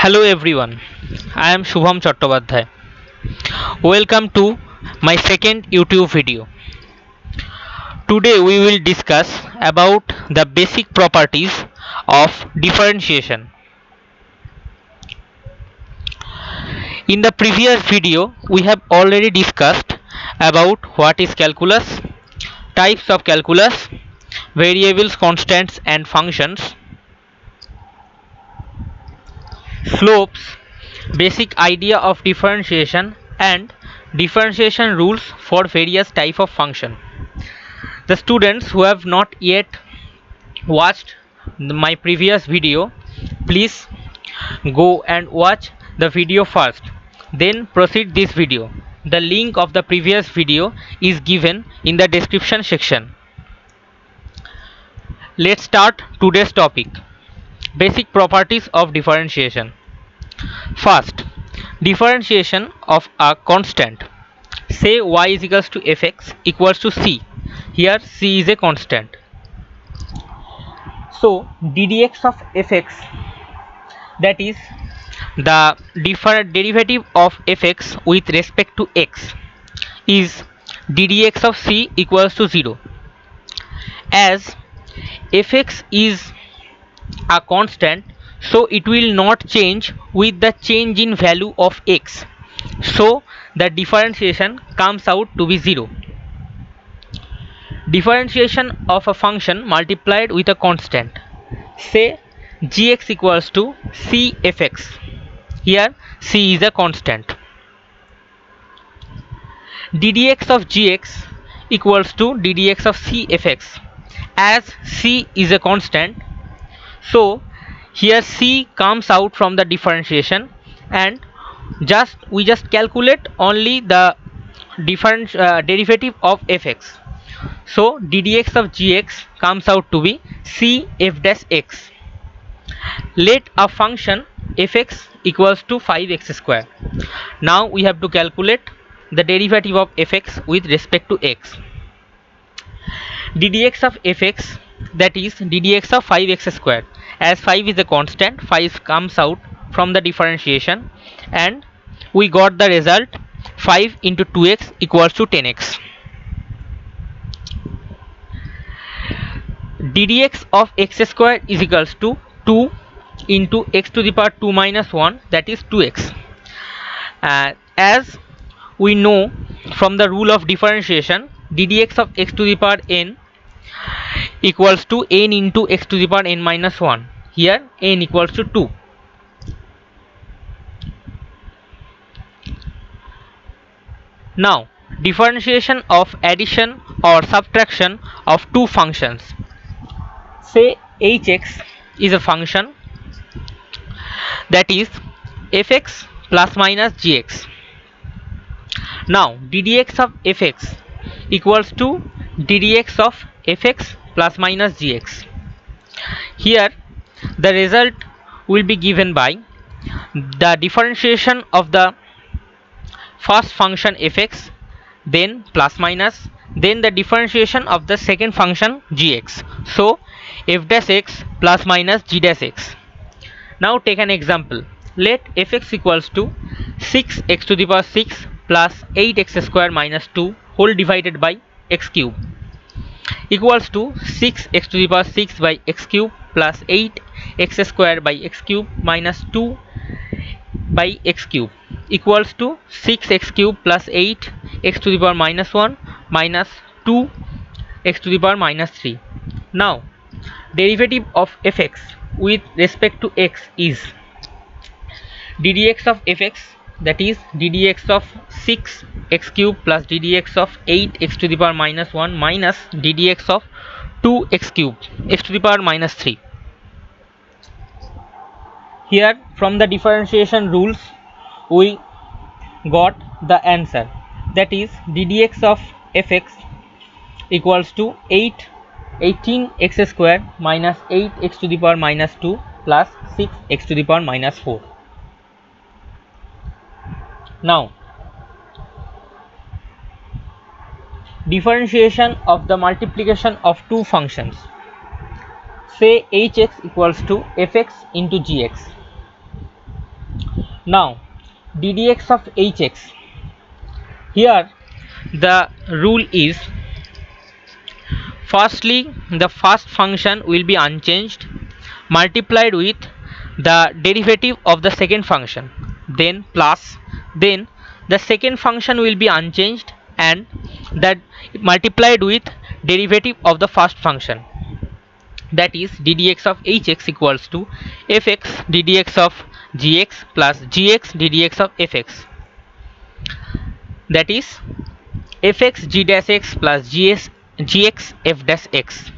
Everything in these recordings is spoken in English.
Hello everyone, I am Shubham Chattopadhyay. Welcome to my second YouTube video. Today we will discuss about the basic properties of differentiation. In the previous video we have already discussed about what is calculus, types of calculus, variables, constants and functions, slopes, basic idea of differentiation and differentiation rules for various type of function. The students who have not yet watched my previous video, please go and watch the video first, then proceed this video. The link of the previous video is given in the description section. Let's start today's topic, basic properties of differentiation. First, differentiation of a constant. Say y is equals to fx equals to c. Here c is a constant. So ddx of fx, that is the derivative of fx with respect to x, is ddx of c equals to 0. As fx is a constant, so it will not change with the change in value of x, so the differentiation comes out to be 0. Differentiation of a function multiplied with a constant, say gx equals to cfx. Here c is a constant. ddx of gx equals to ddx of cfx. As c is a constant, so here c comes out from the differentiation, and we just calculate only the derivative of fx. So ddx of gx comes out to be c f dash x. Let a function fx equals to 5x square. Now we have to calculate the derivative of fx with respect to x. ddx of fx, that is ddx of 5x square. As 5 is a constant, 5 comes out from the differentiation, and we got the result 5 into 2x equals to 10x. ddx of x square is equals to 2 into x to the power 2 minus 1, that is 2x. As we know from the rule of differentiation, ddx of x to the power n equals to n into x to the power n minus 1. Here n equals to 2. Now differentiation of addition or subtraction of two functions. Say hx is a function, that is fx plus minus gx. Now ddx of fx equals to ddx of fx plus minus gx. Here the result will be given by the differentiation of the first function fx, then plus minus, then the differentiation of the second function gx. So f dash x plus minus g dash x. Now take an example. Let fx equals to 6x to the power 6 plus 8x square minus 2 whole divided by x cube equals to 6x to the power 6 by x cube plus 8x square by x cube minus 2 by x cube equals to 6x cube plus 8x to the power minus 1 minus 2x to the power minus 3. Now derivative of fx with respect to x is ddx of fx, that is ddx of 6x cube plus ddx of 8x to the power minus 1 minus ddx of 2x cube x to the power minus 3. Here from the differentiation rules we got the answer, that is ddx of fx equals to 18x square minus 8x to the power minus 2 plus 6x to the power minus 4. Now differentiation of the multiplication of two functions. Say hx equals to fx into gx. Now ddx of hx, here the rule is, firstly the first function will be unchanged multiplied with the derivative of the second function, then plus, then the second function will be unchanged and that multiplied with derivative of the first function, that is ddx of hx equals to fx ddx of gx plus gx ddx of fx, that is fx g dash x plus gx f dash x.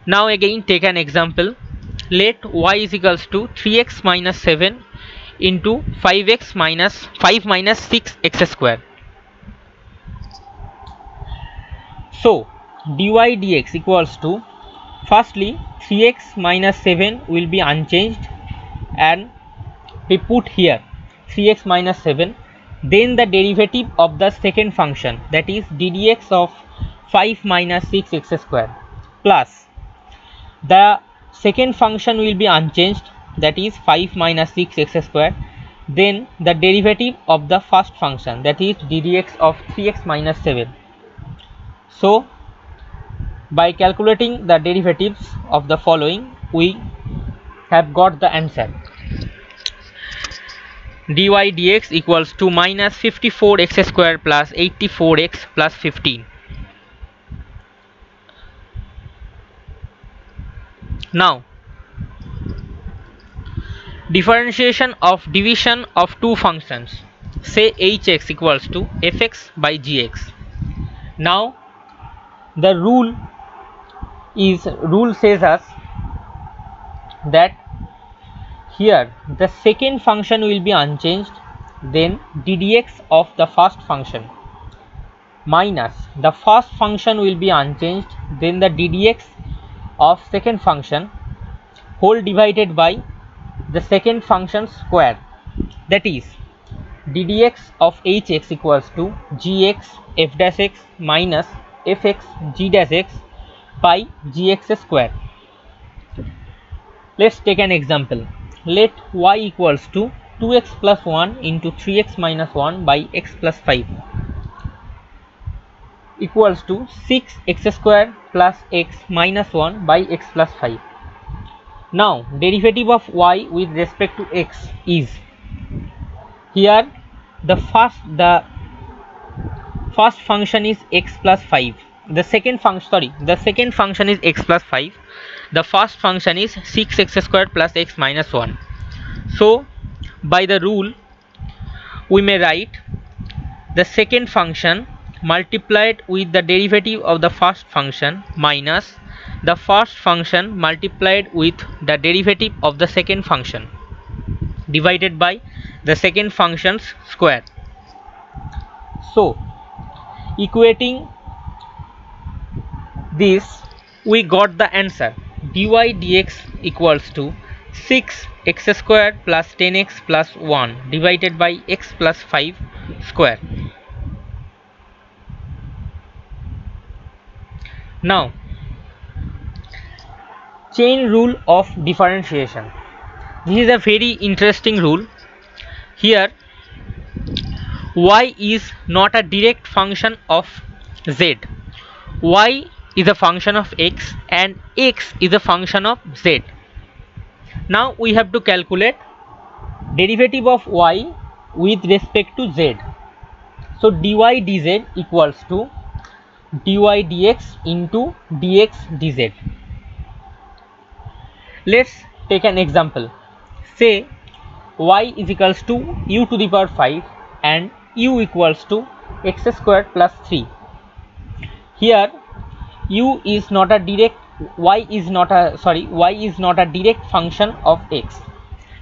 Now again take an example. Let y is equals to 3x minus 7 into 5x minus 5 minus 6x square. So dy dx equals to, firstly 3x minus 7 will be unchanged and we put here 3x minus 7, then the derivative of the second function, that is ddx of 5 minus 6x square, plus the second function will be unchanged, that is 5 minus 6x square, then the derivative of the first function, that is ddx of 3x minus 7. So by calculating the derivatives of the following, we have got the answer. dy dx equals to minus 54x square plus 84x plus 15. Now differentiation of division of two functions, say hx equals to fx by gx. Now the rule says us that here the second function will be unchanged, then ddx of the first function minus the first function will be unchanged, then the ddx of second function whole divided by the second function square, that is ddx of hx equals to gx f dash x minus fx g dash x by gx square. Let's take an example. Let y equals to 2x plus 1 into 3x minus 1 by x plus 5 equals to 6x square plus x minus 1 by x plus 5. Now derivative of y with respect to x is, here the first function is x plus 5, the second function is x plus 5, the first function is 6x square plus x minus 1. So by the rule we may write the second function multiplied with the derivative of the first function minus the first function multiplied with the derivative of the second function divided by the second function's square. So equating this, we got the answer. dy dx equals to 6x square plus 10x plus 1 divided by x plus 5 square. Now chain rule of differentiation. This is a very interesting rule. Here y is not a direct function of z. Y is a function of x and x is a function of z. Now we have to calculate derivative of y with respect to z. So dy dz equals to dy dx into dx dz. Let's take an example. Say y is equals to u to the power 5 and u equals to x square plus 3. Here u is not a direct y is not a direct function of x,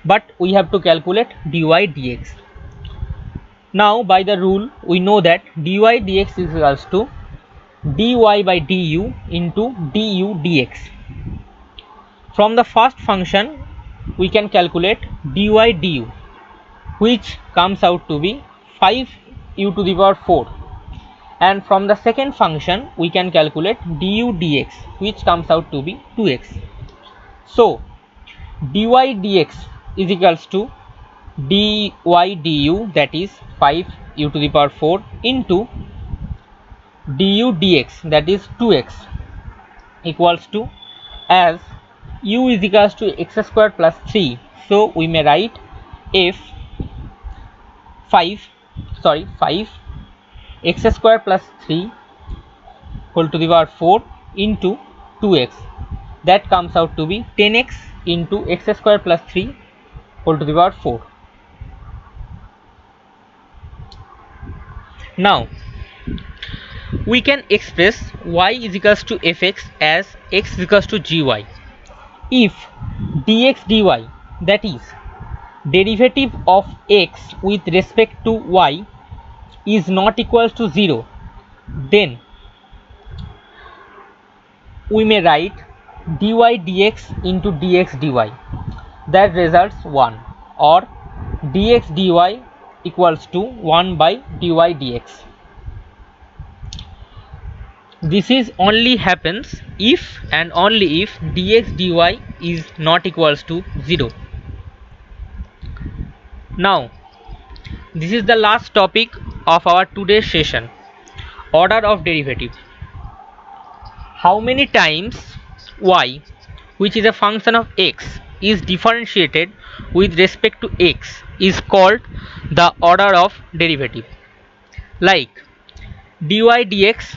but we have to calculate dy dx. Now by the rule we know that dy dx is equals to dy by du into du dx. From the first function we can calculate dy du, which comes out to be 5u to the power 4, and from the second function we can calculate du dx, which comes out to be 2x. So dy dx is equals to dy du, that is 5u to the power 4 into du dx, that is 2x, equals to, as u is equals to x square plus 3, so we may write f 5 x square plus 3 whole to the power 4 into 2x, that comes out to be 10x into x square plus 3 whole to the power 4. Now we can express y is equals to fx as x is equals to gy if dx dy, that is derivative of x with respect to y, is not equals to 0, then we may write dy dx into dx dy, that results 1, or dx dy equals to 1 by dy dx. This is only happens if and only if dx dy is not equals to 0. Now this is the last topic of our today's session, order of derivative. How many times y, which is a function of x, is differentiated with respect to x is called the order of derivative. Like dy dx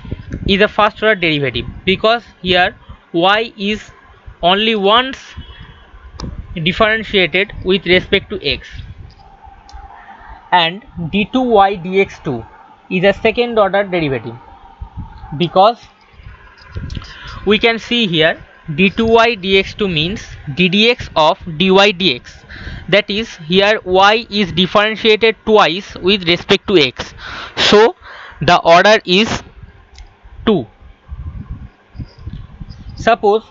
is a first order derivative because here y is only once differentiated with respect to x, and d2y dx2 is a second order derivative because we can see here d2y dx2 means ddx of dy dx, that is here y is differentiated twice with respect to x, so the order is 2. Suppose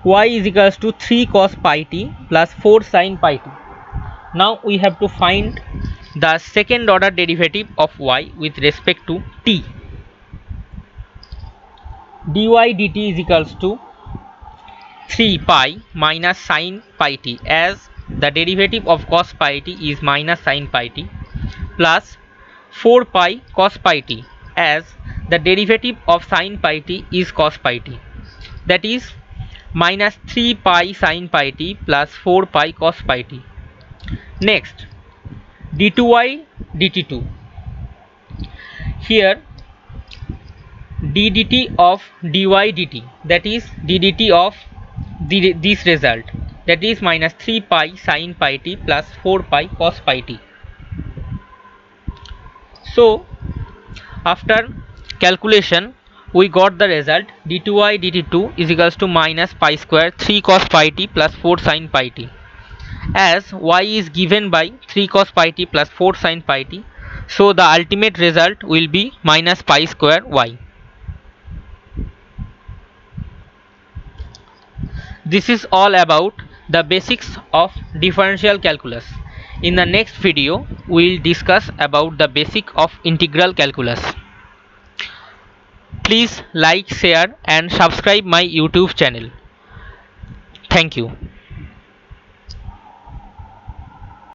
y is equals to 3 cos pi t plus 4 sin pi t. Now we have to find the second order derivative of y with respect to t. dy dt is equals to 3 pi minus sin pi t, as the derivative of cos pi t is minus sin pi t, plus 4 pi cos pi t, as the derivative of sin pi t is cos pi t, that is minus 3 pi sin pi t plus 4 pi cos pi t. Next d2y dt2, here d dt of dy dt, that is d dt of this result, that is minus 3 pi sin pi t plus 4 pi cos pi t. So after calculation we got the result d2y dt2 is equals to minus pi square 3 cos pi t plus 4 sin pi t, as y is given by 3 cos pi t plus 4 sin pi t, so the ultimate result will be minus pi square y. This is all about the basics of differential calculus. In the next video we will discuss about the basic of integral calculus. Please like, share and subscribe my YouTube channel. Thank you.